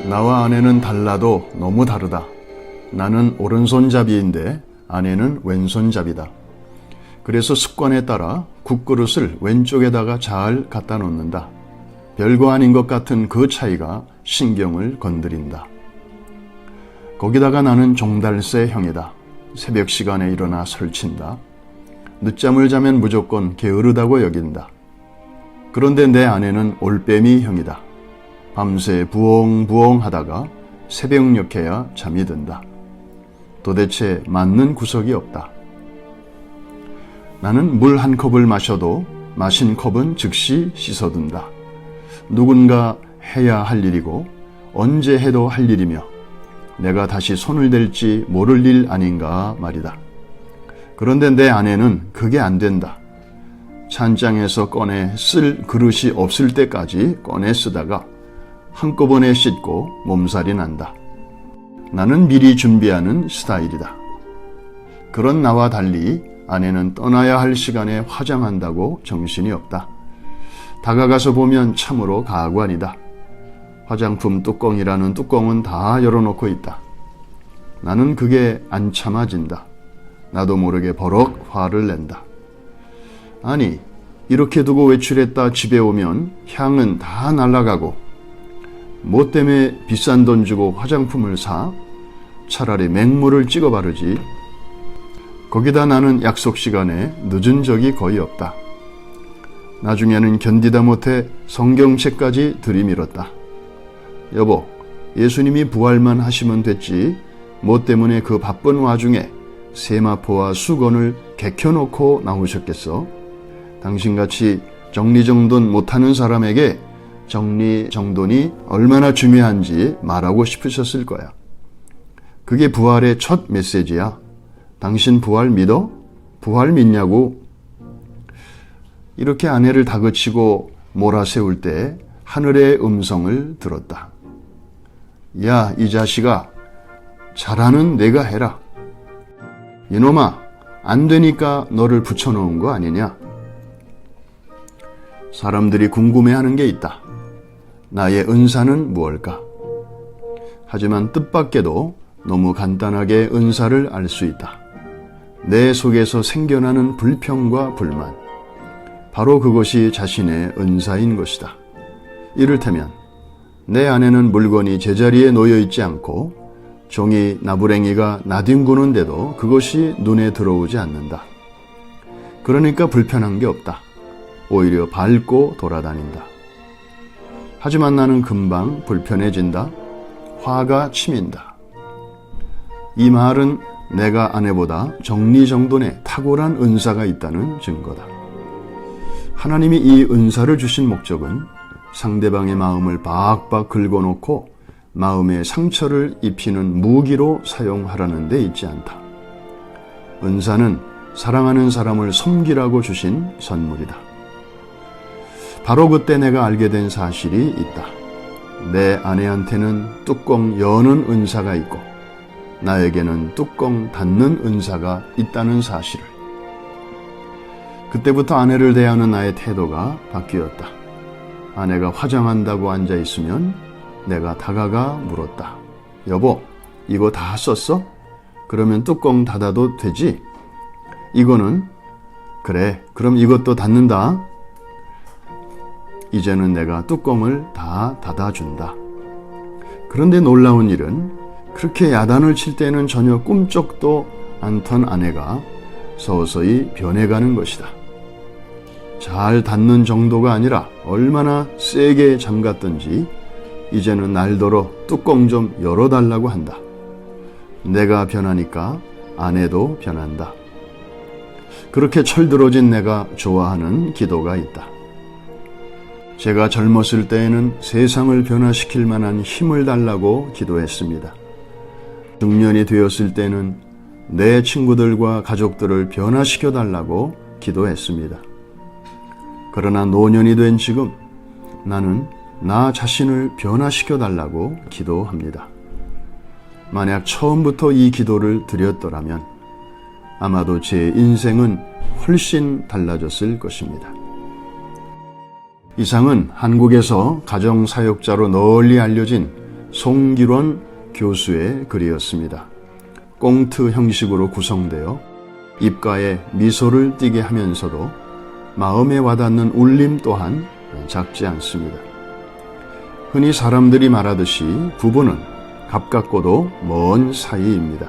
나와 아내는 달라도 너무 다르다. 나는 오른손잡이인데 아내는 왼손잡이다. 그래서 습관에 따라 국그릇을 왼쪽에다가 잘 갖다 놓는다. 별거 아닌 것 같은 그 차이가 신경을 건드린다. 거기다가 나는 종달새 형이다. 새벽 시간에 일어나 설친다. 늦잠을 자면 무조건 게으르다고 여긴다. 그런데 내 아내는 올빼미 형이다. 밤새 부엉부엉 하다가 새벽녘에야 잠이 든다. 도대체 맞는 구석이 없다. 나는 물 한 컵을 마셔도 마신 컵은 즉시 씻어둔다. 누군가 해야 할 일이고 언제 해도 할 일이며 내가 다시 손을 댈지 모를 일 아닌가 말이다. 그런데 내 아내는 그게 안 된다. 찬장에서 꺼내 쓸 그릇이 없을 때까지 꺼내 쓰다가 한꺼번에 씻고 몸살이 난다. 나는 미리 준비하는 스타일이다. 그런 나와 달리 아내는 떠나야 할 시간에 화장한다고 정신이 없다. 다가가서 보면 참으로 가관이다. 화장품 뚜껑이라는 뚜껑은 다 열어놓고 있다. 나는 그게 안 참아진다. 나도 모르게 버럭 화를 낸다. 아니, 이렇게 두고 외출했다 집에 오면 향은 다 날아가고 뭐 때문에 비싼 돈 주고 화장품을 사? 차라리 맹물을 찍어 바르지. 거기다 나는 약속 시간에 늦은 적이 거의 없다. 나중에는 견디다 못해 성경책까지 들이밀었다. 여보, 예수님이 부활만 하시면 됐지 뭐 때문에 그 바쁜 와중에 세마포와 수건을 개켜놓고 나오셨겠어? 당신같이 정리정돈 못하는 사람에게 정리정돈이 얼마나 중요한지 말하고 싶으셨을 거야. 그게 부활의 첫 메시지야. 당신 부활 믿어? 부활 믿냐고? 이렇게 아내를 다그치고 몰아세울 때 하늘의 음성을 들었다. 야, 이 자식아, 잘하는 내가 해라. 이놈아, 안 되니까 너를 붙여놓은 거 아니냐? 사람들이 궁금해하는 게 있다. 나의 은사는 무엇일까? 하지만 뜻밖에도 너무 간단하게 은사를 알 수 있다. 내 속에서 생겨나는 불평과 불만. 바로 그것이 자신의 은사인 것이다. 이를테면 내 안에는 물건이 제자리에 놓여 있지 않고 종이 나부랭이가 나뒹구는데도 그것이 눈에 들어오지 않는다. 그러니까 불편한 게 없다. 오히려 밟고 돌아다닌다. 하지만 나는 금방 불편해진다. 화가 치민다. 이 말은 내가 아내보다 정리정돈에 탁월한 은사가 있다는 증거다. 하나님이 이 은사를 주신 목적은 상대방의 마음을 박박 긁어놓고 마음에 상처를 입히는 무기로 사용하라는 데 있지 않다. 은사는 사랑하는 사람을 섬기라고 주신 선물이다. 바로 그때 내가 알게 된 사실이 있다. 내 아내한테는 뚜껑 여는 은사가 있고 나에게는 뚜껑 닫는 은사가 있다는 사실을. 그때부터 아내를 대하는 나의 태도가 바뀌었다. 아내가 화장한다고 앉아있으면 내가 다가가 물었다. 여보, 이거 다 썼어? 그러면 뚜껑 닫아도 되지? 이거는? 그래, 그럼 이것도 닫는다. 이제는 내가 뚜껑을 다 닫아준다. 그런데 놀라운 일은 그렇게 야단을 칠 때는 전혀 꿈쩍도 않던 아내가 서서히 변해가는 것이다. 잘 닫는 정도가 아니라 얼마나 세게 잠갔던지 이제는 날더러 뚜껑 좀 열어달라고 한다. 내가 변하니까 아내도 변한다. 그렇게 철들어진 내가 좋아하는 기도가 있다. 제가 젊었을 때에는 세상을 변화시킬 만한 힘을 달라고 기도했습니다. 중년이 되었을 때는 내 친구들과 가족들을 변화시켜 달라고 기도했습니다. 그러나 노년이 된 지금 나는 나 자신을 변화시켜 달라고 기도합니다. 만약 처음부터 이 기도를 드렸더라면 아마도 제 인생은 훨씬 달라졌을 것입니다. 이상은 한국에서 가정사역자로 널리 알려진 송길원 교수의 글이었습니다. 꽁트 형식으로 구성되어 입가에 미소를 띠게 하면서도 마음에 와닿는 울림 또한 작지 않습니다. 흔히 사람들이 말하듯이 부부는 가깝고도 먼 사이입니다.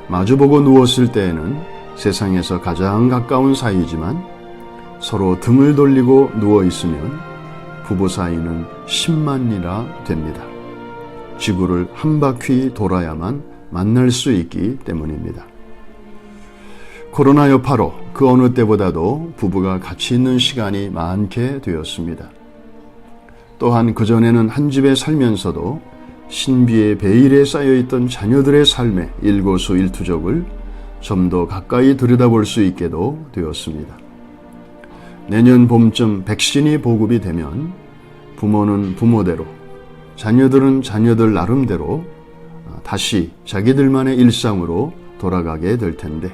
마주보고 누웠을 때에는 세상에서 가장 가까운 사이지만 서로 등을 돌리고 누워 있으면 부부 사이는 10만리라 됩니다. 지구를 한 바퀴 돌아야만 만날 수 있기 때문입니다. 코로나 여파로 그 어느 때보다도 부부가 같이 있는 시간이 많게 되었습니다. 또한 그전에는 한 집에 살면서도 신비의 베일에 쌓여있던 자녀들의 삶의 일거수일투족을 좀 더 가까이 들여다볼 수 있게도 되었습니다. 내년 봄쯤 백신이 보급이 되면 부모는 부모대로, 자녀들은 자녀들 나름대로 다시 자기들만의 일상으로 돌아가게 될 텐데,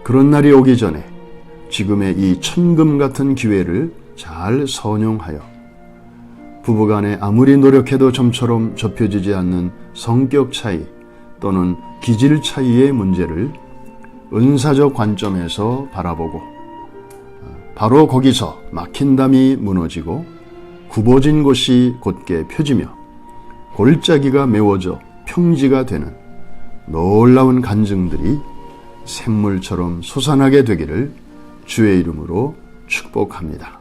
그런 날이 오기 전에 지금의 이 천금 같은 기회를 잘 선용하여 부부간에 아무리 노력해도 좀처럼 좁혀지지 않는 성격 차이 또는 기질 차이의 문제를 은사적 관점에서 바라보고 바로 거기서 막힌 담이 무너지고 굽어진 곳이 곧게 펴지며 골짜기가 메워져 평지가 되는 놀라운 간증들이 샘물처럼 솟아나게 되기를 주의 이름으로 축복합니다.